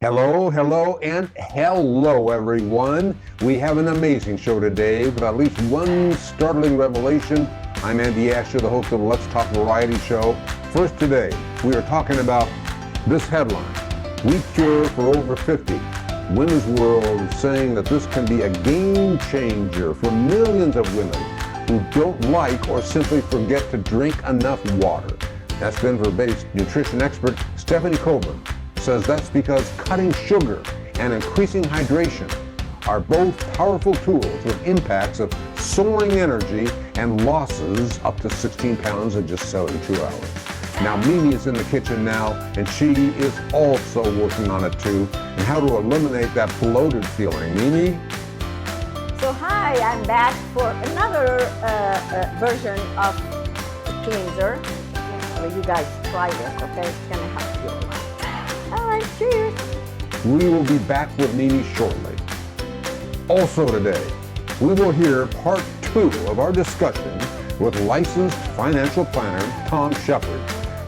Hello, hello, and hello, everyone. We have an amazing show today with at least one startling revelation. I'm Andy Asher, the host of the Let's Talk Variety Show. First today, we are talking about this headline: "We cure for over 50. Women's World is saying that this can be a game changer for millions of women who don't like or simply forget to drink enough water. That's Denver-based nutrition expert Stephanie Coburn says that's because cutting sugar and increasing hydration are both powerful tools with impacts of soaring energy and losses up to 16 pounds in just 72 hours. Now, Mimi is in the kitchen now, and she is also working on it too, and how to eliminate that bloated feeling. Mimi? So hi, I'm back for another version of the cleanser. You guys try this, okay? It's gonna help you a lot. All right, cheers. We will be back with Mimi shortly. Also today, we will hear part 2 of our discussion with licensed financial planner Tom Shepard,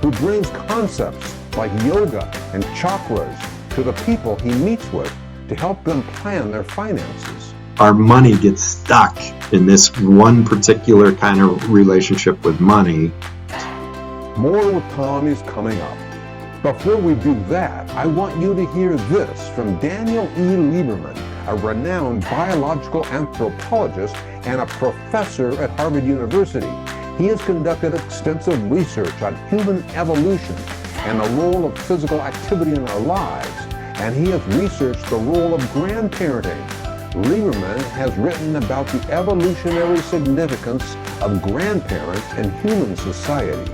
who brings concepts like yoga and chakras to the people he meets with to help them plan their finances. Our money gets stuck in this one particular kind of relationship with money. More with Tom is coming up. Before we do that, I want you to hear this from Daniel E. Lieberman, a renowned biological anthropologist and a professor at Harvard University. He has conducted extensive research on human evolution and the role of physical activity in our lives, and he has researched the role of grandparenting. Lieberman has written about the evolutionary significance of grandparents in human society.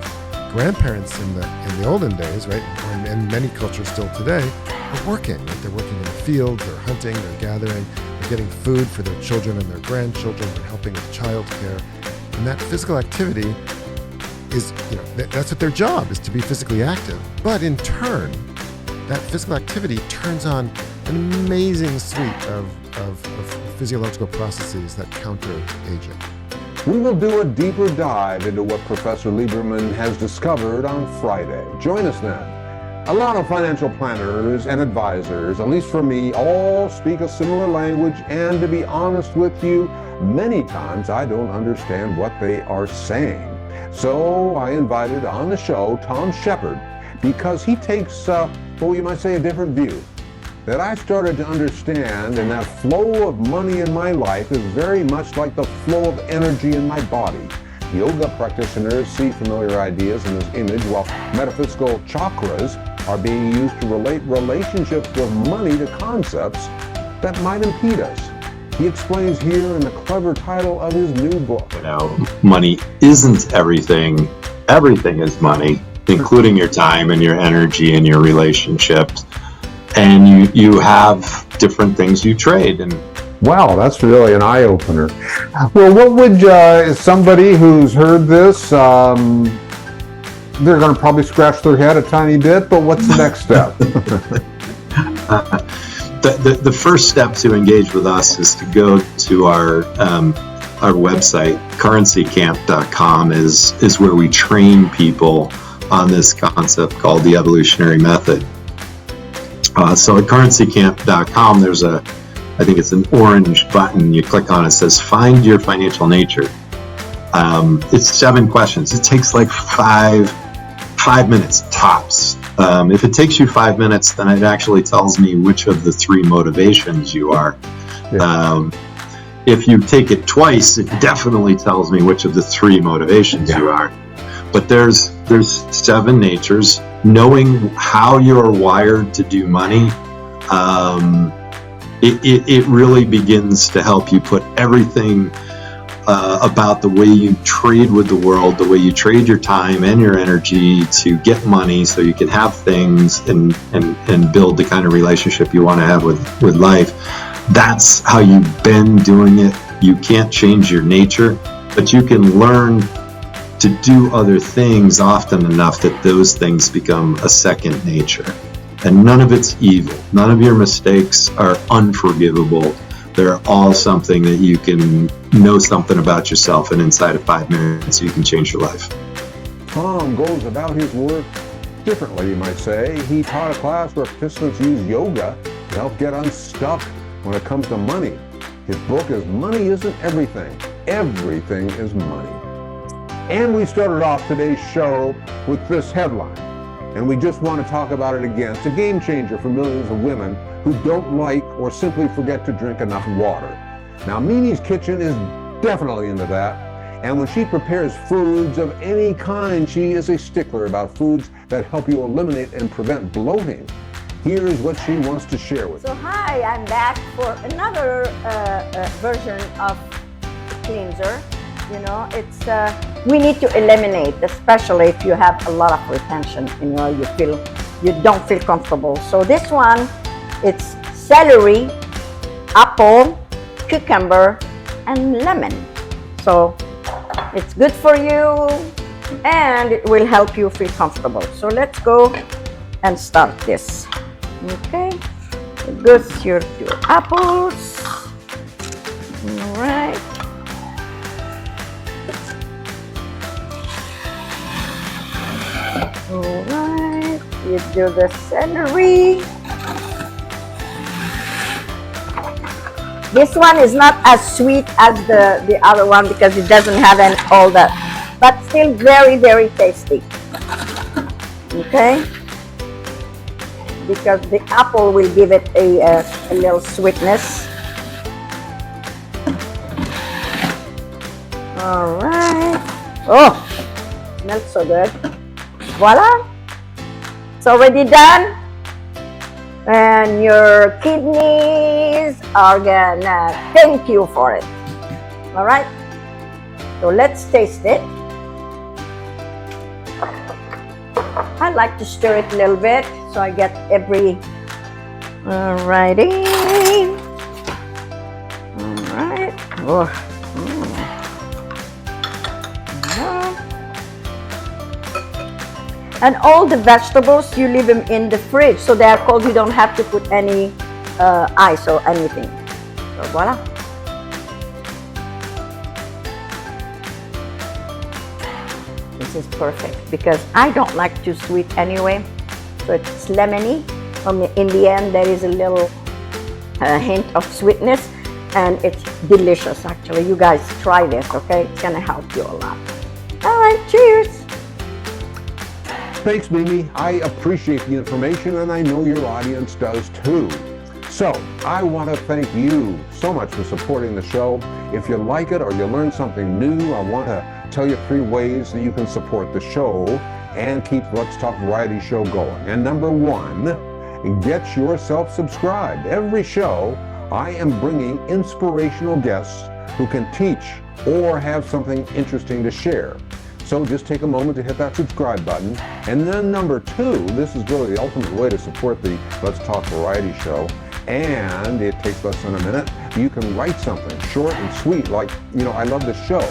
Grandparents in the olden days, right, and many cultures still today, are working. Right? They're working in the fields, they're hunting, they're gathering, they're getting food for their children and their grandchildren, they're helping with childcare. And that physical activity is, that's what their job is, to be physically active. But in turn, that physical activity turns on an amazing suite of physiological processes that counter aging. We will do a deeper dive into what Professor Lieberman has discovered on Friday. Join us then. A lot of financial planners and advisors, at least for me, all speak a similar language, and to be honest with you, many times I don't understand what they are saying. So I invited on the show Tom Shepard because he takes, you might say, a different view that I started to understand, and that flow of money in my life is very much like the flow of energy in my body. Yoga practitioners see familiar ideas in this image, while metaphysical chakras are being used to relate relationships with money to concepts that might impede us. He explains here in the clever title of his new book. Money isn't everything. Everything is money, including your time and your energy and your relationships. And you have different things you trade. And wow, that's really an eye-opener. Well, what would somebody who's heard this, they're going to probably scratch their head a tiny bit, but what's the next step? The first step to engage with us is to go to our website. Currencycamp.com is where we train people on this concept called the evolutionary method. So at currencycamp.com, there's I think it's an orange button. You click on it, says find your financial nature. It's 7 questions. It takes like five minutes tops. If it takes you 5 minutes, then it actually tells me which of the 3 motivations you are. Yeah. If you take it twice, it definitely tells me which of the 3 motivations you are. But there's 7 natures. Knowing how you're wired to do money, it really begins to help you put everything about the way you trade with the world, the way you trade your time and your energy to get money so you can have things and build the kind of relationship you want to have with life. That's how you've been doing it. You can't change your nature, but you can learn to do other things often enough that those things become a second nature. And none of it's evil. None of your mistakes are unforgivable. They're all something that you can know something about yourself, and inside of 5 minutes you can change your life. Tom goes about his work differently, you might say. He taught a class where participants use yoga to help get unstuck when it comes to money. His book is Money Isn't Everything. Everything is money. And we started off today's show with this headline. And we just want to talk about it again. It's a game changer for millions of women who don't like or simply forget to drink enough water. Now, Mimi's Kitchen is definitely into that. And when she prepares foods of any kind, she is a stickler about foods that help you eliminate and prevent bloating. Here's what she wants to share with you. So hi, I'm back for another version of cleanser. You know, it's we need to eliminate, especially if you have a lot of retention. You know, you don't feel comfortable. So this one, it's celery, apple, cucumber, and lemon. So it's good for you, and it will help you feel comfortable. So let's go and start this. Okay, it goes your 2 apples. All right. All right, you do the celery. This one is not as sweet as the other one because it doesn't have all that, but still very, very tasty. Okay? Because the apple will give it a little sweetness. All right. Oh, smells so good. Voila. It's already done. And your kidneys are gonna thank you for it. All right. So let's taste it. I like to stir it a little bit so I get every. Alrighty. All right. Oh. And all the vegetables, you leave them in the fridge so they are cold. You don't have to put any ice or anything. So voila. This is perfect because I don't like too sweet anyway. So it's lemony. In the end, there is a little hint of sweetness, and it's delicious actually. You guys try this, okay? It's gonna help you a lot. All right, cheers. Thanks, Mimi. I appreciate the information, and I know your audience does too. So I want to thank you so much for supporting the show. If you like it or you learn something new, I want to tell you 3 ways that you can support the show and keep Let's Talk Variety Show going. And number 1, get yourself subscribed. Every show, I am bringing inspirational guests who can teach or have something interesting to share. So just take a moment to hit that subscribe button. And then number 2, this is really the ultimate way to support the Let's Talk Variety Show. And it takes less than a minute. You can write something short and sweet, like, you know, I love the show.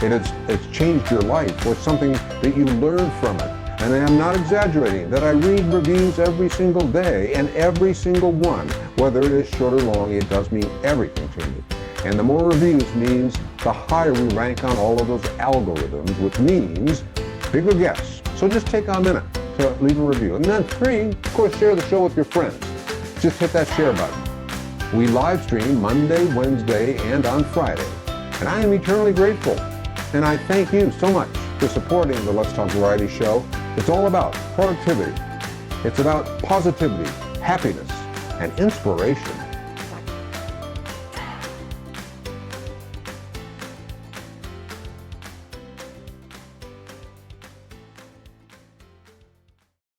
It's changed your life, or something that you learned from it. And I'm not exaggerating that I read reviews every single day, and every single one, whether it is short or long, it does mean everything to me. And the more reviews means the higher we rank on all of those algorithms, which means bigger guests. So just take a minute to leave a review. And then 3, of course, share the show with your friends. Just hit that share button. We live stream Monday, Wednesday, and on Friday. And I am eternally grateful. And I thank you so much for supporting the Let's Talk Variety Show. It's all about productivity. It's about positivity, happiness, and inspiration.